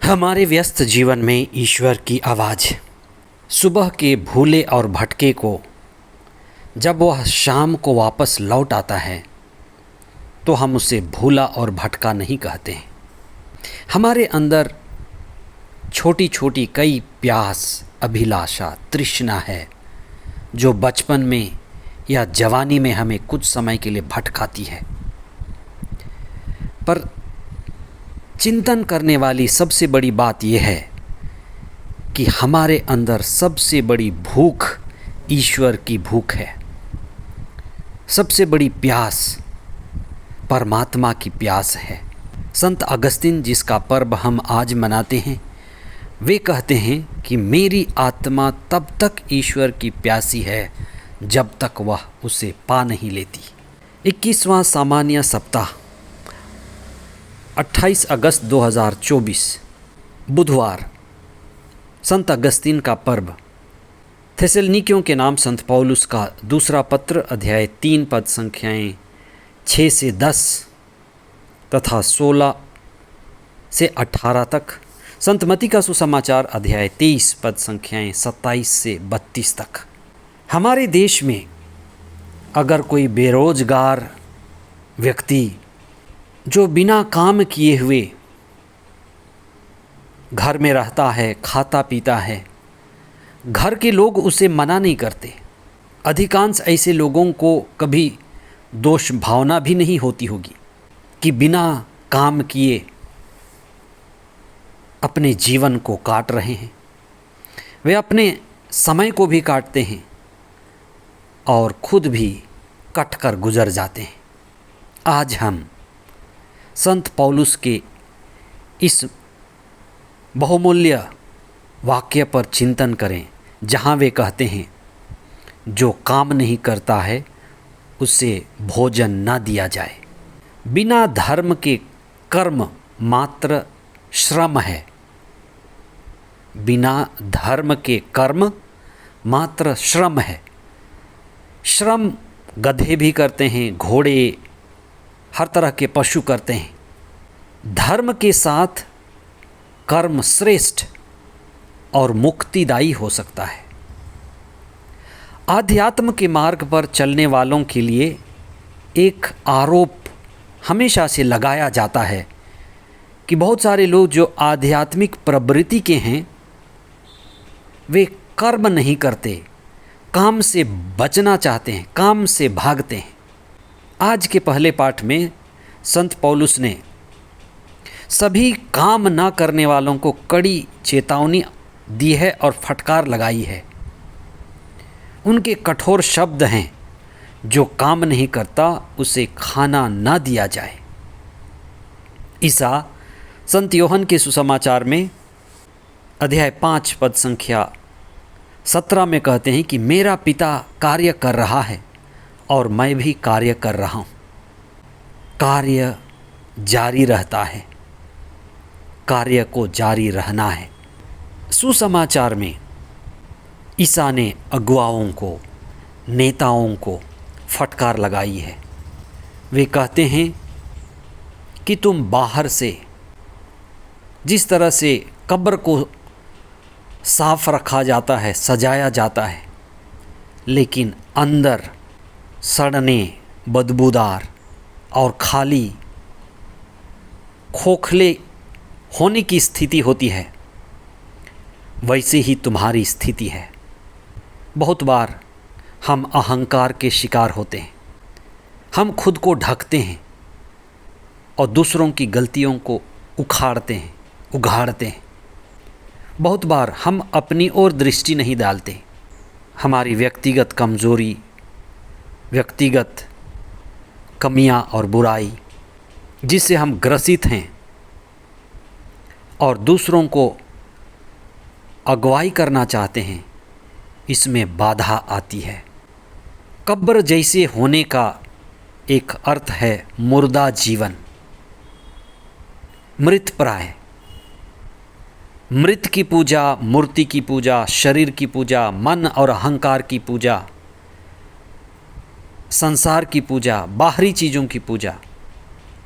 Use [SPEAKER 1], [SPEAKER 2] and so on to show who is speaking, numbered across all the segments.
[SPEAKER 1] हमारे व्यस्त जीवन में ईश्वर की आवाज़ सुबह के भूले और भटके को जब वह शाम को वापस लौट आता है तो हम उसे भूला और भटका नहीं कहते हैं। हमारे अंदर छोटी छोटी कई प्यास, अभिलाषा, तृष्णा है जो बचपन में या जवानी में हमें कुछ समय के लिए भटकाती है। पर चिंतन करने वाली सबसे बड़ी बात यह है कि हमारे अंदर सबसे बड़ी भूख ईश्वर की भूख है। सबसे बड़ी प्यास परमात्मा की प्यास है। संत अगस्तीन, जिसका पर्व हम आज मनाते हैं, वे कहते हैं कि मेरी आत्मा तब तक ईश्वर की प्यासी है जब तक वह उसे पा नहीं लेती। 21वां सामान्य सप्ताह 28 अगस्त 2024 बुधवार, संत अगस्तीन का पर्व। थेसलनिकियों के नाम संत पौलुस का दूसरा पत्र, अध्याय 3 पद संख्याएं 6 से 10 तथा 16 से 18 तक। संत मती का सुसमाचार, अध्याय 23 पद संख्याएं 27 से 32 तक। हमारे देश में अगर कोई बेरोजगार व्यक्ति जो बिना काम किए हुए घर में रहता है, खाता पीता है, घर के लोग उसे मना नहीं करते। अधिकांश ऐसे लोगों को कभी दोष भावना भी नहीं होती होगी कि बिना काम किए अपने जीवन को काट रहे हैं। वे अपने समय को भी काटते हैं और खुद भी कट कर गुजर जाते हैं। आज हम संत पौलुस के इस बहुमूल्य वाक्य पर चिंतन करें, जहाँ वे कहते हैं, जो काम नहीं करता है उसे भोजन न दिया जाए। बिना धर्म के कर्म मात्र श्रम है। बिना धर्म के कर्म मात्र श्रम है। श्रम गधे भी करते हैं, घोड़े, हर तरह के पशु करते हैं। धर्म के साथ कर्म श्रेष्ठ और मुक्तिदायी हो सकता है। आध्यात्म के मार्ग पर चलने वालों के लिए एक आरोप हमेशा से लगाया जाता है कि बहुत सारे लोग जो आध्यात्मिक प्रवृत्ति के हैं वे कर्म नहीं करते, काम से बचना चाहते हैं, काम से भागते हैं। आज के पहले पाठ में संत पौलुस ने सभी काम न करने वालों को कड़ी चेतावनी दी है और फटकार लगाई है। उनके कठोर शब्द हैं, जो काम नहीं करता उसे खाना न दिया जाए। ईसा संत योहन के सुसमाचार में, अध्याय 5 पद संख्या 17 में कहते हैं कि मेरा पिता कार्य कर रहा है और मैं भी कार्य कर रहा हूँ। कार्य जारी रहता है, कार्य को जारी रहना है। सुसमाचार में ईसा ने अगुवाओं को, नेताओं को फटकार लगाई है। वे कहते हैं कि तुम बाहर से जिस तरह से कब्र को साफ रखा जाता है, सजाया जाता है, लेकिन अंदर सड़ने, बदबूदार और खाली, खोखले होने की स्थिति होती है, वैसे ही तुम्हारी स्थिति है। बहुत बार हम अहंकार के शिकार होते हैं। हम खुद को ढकते हैं और दूसरों की गलतियों को उखाड़ते हैं, उघाड़ते हैं। बहुत बार हम अपनी ओर दृष्टि नहीं डालते। हमारी व्यक्तिगत कमजोरी, व्यक्तिगत कमियां और बुराई जिससे हम ग्रसित हैं और दूसरों को अगुवाई करना चाहते हैं, इसमें बाधा आती है। कब्र जैसे होने का एक अर्थ है मुर्दा जीवन, मृत प्राय। मृत की पूजा, मूर्ति की पूजा, शरीर की पूजा, मन और अहंकार की पूजा, संसार की पूजा, बाहरी चीज़ों की पूजा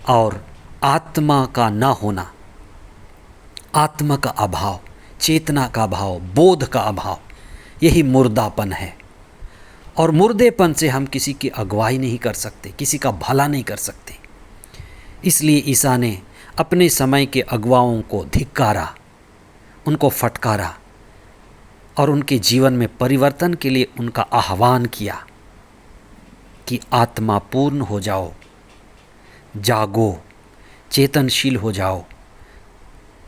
[SPEAKER 1] और आत्मा का न होना, आत्मा का अभाव, चेतना का अभाव, बोध का अभाव, यही मुर्दापन है। और मुर्देपन से हम किसी की अगुवाई नहीं कर सकते, किसी का भला नहीं कर सकते। इसलिए ईसा ने अपने समय के अगुवाओं को धिक्कारा, उनको फटकारा और उनके जीवन में परिवर्तन के लिए उनका आह्वान किया कि आत्मा पूर्ण हो जाओ, जागो, चेतनशील हो जाओ,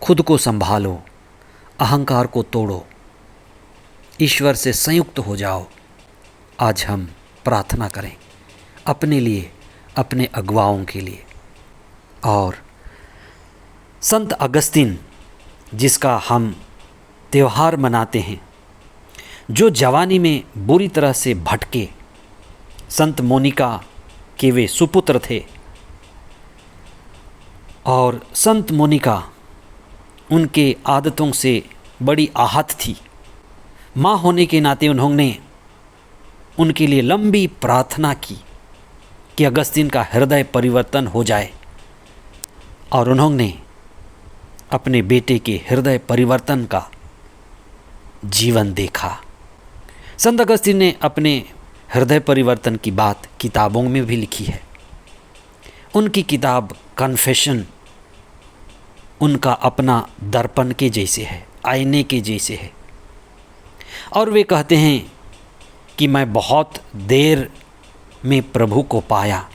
[SPEAKER 1] खुद को संभालो, अहंकार को तोड़ो, ईश्वर से संयुक्त हो जाओ। आज हम प्रार्थना करें अपने लिए, अपने अगुवाओं के लिए। और संत अगस्तीन जिसका हम त्यौहार मनाते हैं, जो जवानी में बुरी तरह से भटके, संत मोनिका के वे सुपुत्र थे। और संत मोनिका उनके आदतों से बड़ी आहत थी। माँ होने के नाते उन्होंने उनके लिए लंबी प्रार्थना की कि अगस्तीन का हृदय परिवर्तन हो जाए। और उन्होंने अपने बेटे के हृदय परिवर्तन का जीवन देखा। संत अगस्तीन ने अपने हृदय परिवर्तन की बात किताबों में भी लिखी है। उनकी किताब कन्फेशन उनका अपना दर्पण के जैसे है, आईने के जैसे है। और वे कहते हैं कि मैं बहुत देर में प्रभु को पाया,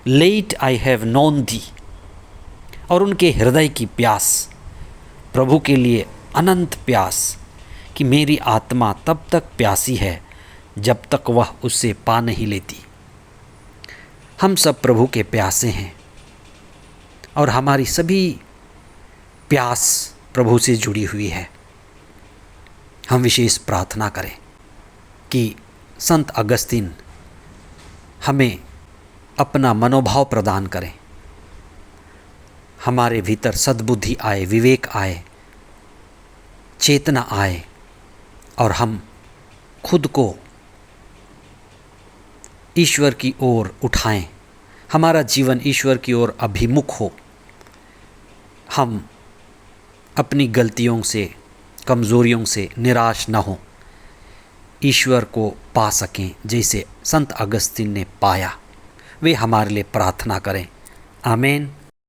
[SPEAKER 1] लेट आई हैव नोन दी। और उनके हृदय की प्यास, प्रभु के लिए अनंत प्यास, कि मेरी आत्मा तब तक प्यासी है जब तक वह उससे पा नहीं लेती। हम सब प्रभु के प्यासे हैं और हमारी सभी प्यास प्रभु से जुड़ी हुई है। हम विशेष प्रार्थना करें कि संत अगस्तीन हमें अपना मनोभाव प्रदान करें, हमारे भीतर सद्बुद्धि आए, विवेक आए, चेतना आए और हम खुद को ईश्वर की ओर उठाएं, हमारा जीवन ईश्वर की ओर अभिमुख हो। हम अपनी गलतियों से, कमज़ोरियों से निराश न हों, ईश्वर को पा सकें जैसे संत अगस्तीन ने पाया। वे हमारे लिए प्रार्थना करें। आमीन।